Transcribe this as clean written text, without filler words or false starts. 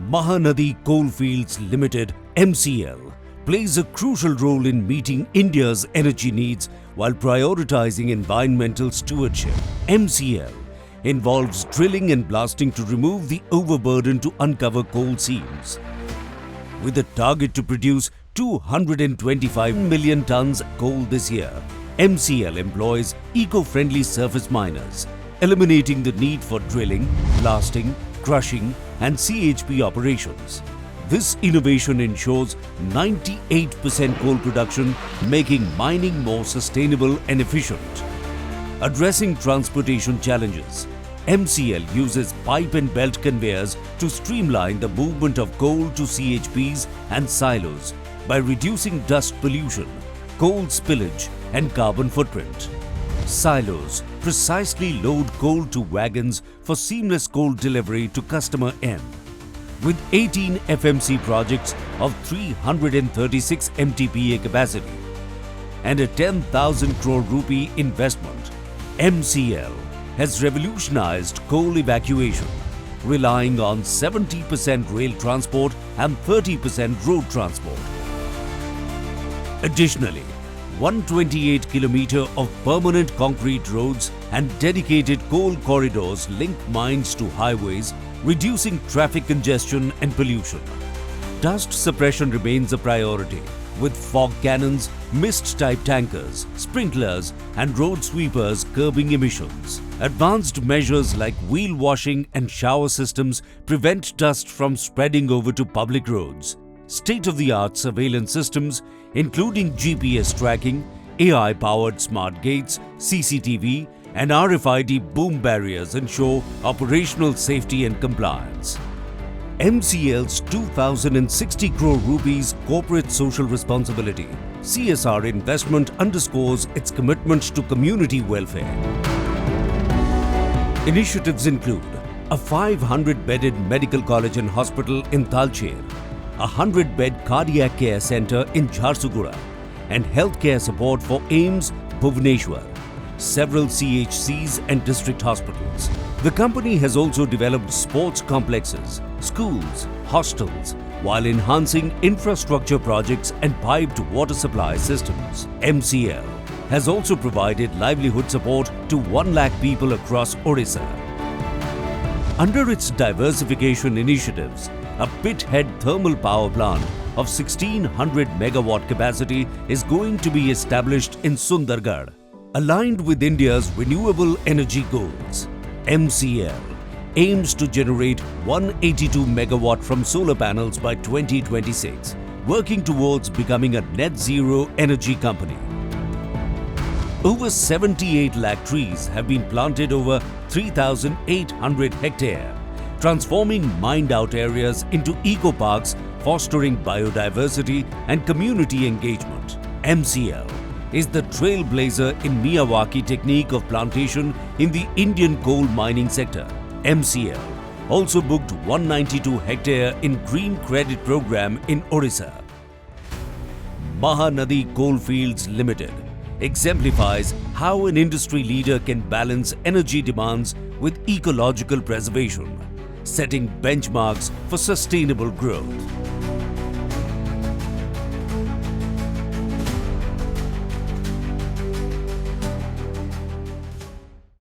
Mahanadi Coalfields Limited (MCL) plays a crucial role in meeting India's energy needs while prioritizing environmental stewardship. MCL involves drilling and blasting to remove the overburden to uncover coal seams. With a target to produce 225 million tons coal this year, MCL employs eco-friendly surface miners, eliminating the need for drilling, blasting, crushing and CHP operations. This innovation ensures 98% coal production, making mining more sustainable and efficient. Addressing transportation challenges, MCL uses pipe and belt conveyors to streamline the movement of coal to CHPs and silos by reducing dust pollution, coal spillage and carbon footprint. Silos precisely load coal to wagons for seamless coal delivery to customer end. With 18 FMC projects of 336 MTPA capacity and a 10,000 crore rupee investment, MCL has revolutionized coal evacuation, relying on 70% rail transport and 30% road transport. Additionally, 128 km of permanent concrete roads and dedicated coal corridors link mines to highways, reducing traffic congestion and pollution. Dust suppression remains a priority, with fog cannons, mist-type tankers, sprinklers and road sweepers curbing emissions. Advanced measures like wheel washing and shower systems prevent dust from spreading over to public roads. State-of-the-art surveillance systems, including GPS tracking, AI-powered smart gates, CCTV and RFID boom barriers ensure operational safety and compliance. MCL's 2,060 crore rupees corporate social responsibility (CSR) investment underscores its commitment to community welfare. Initiatives include a 500-bedded medical college and hospital in Talcher, a 100-bed cardiac care center in Jharsuguda, and healthcare support for AIIMS, Bhubaneswar, several CHCs and district hospitals. The company has also developed sports complexes, schools, hostels, while enhancing infrastructure projects and piped water supply systems. MCL has also provided livelihood support to 1 lakh people across Odisha. Under its diversification initiatives, a pithead thermal power plant of 1600 megawatt capacity is going to be established in Sundargarh. Aligned with India's renewable energy goals, MCL aims to generate 182 megawatt from solar panels by 2026, working towards becoming a net zero energy company. Over 78 lakh trees have been planted over 3,800 hectares, transforming mined-out areas into eco-parks, fostering biodiversity and community engagement. MCL is the trailblazer in Miyawaki technique of plantation in the Indian coal mining sector. MCL also booked 192 hectares in Green Credit Program in Odisha. Mahanadi Coalfields Limited exemplifies how an industry leader can balance energy demands with ecological preservation, setting benchmarks for sustainable growth.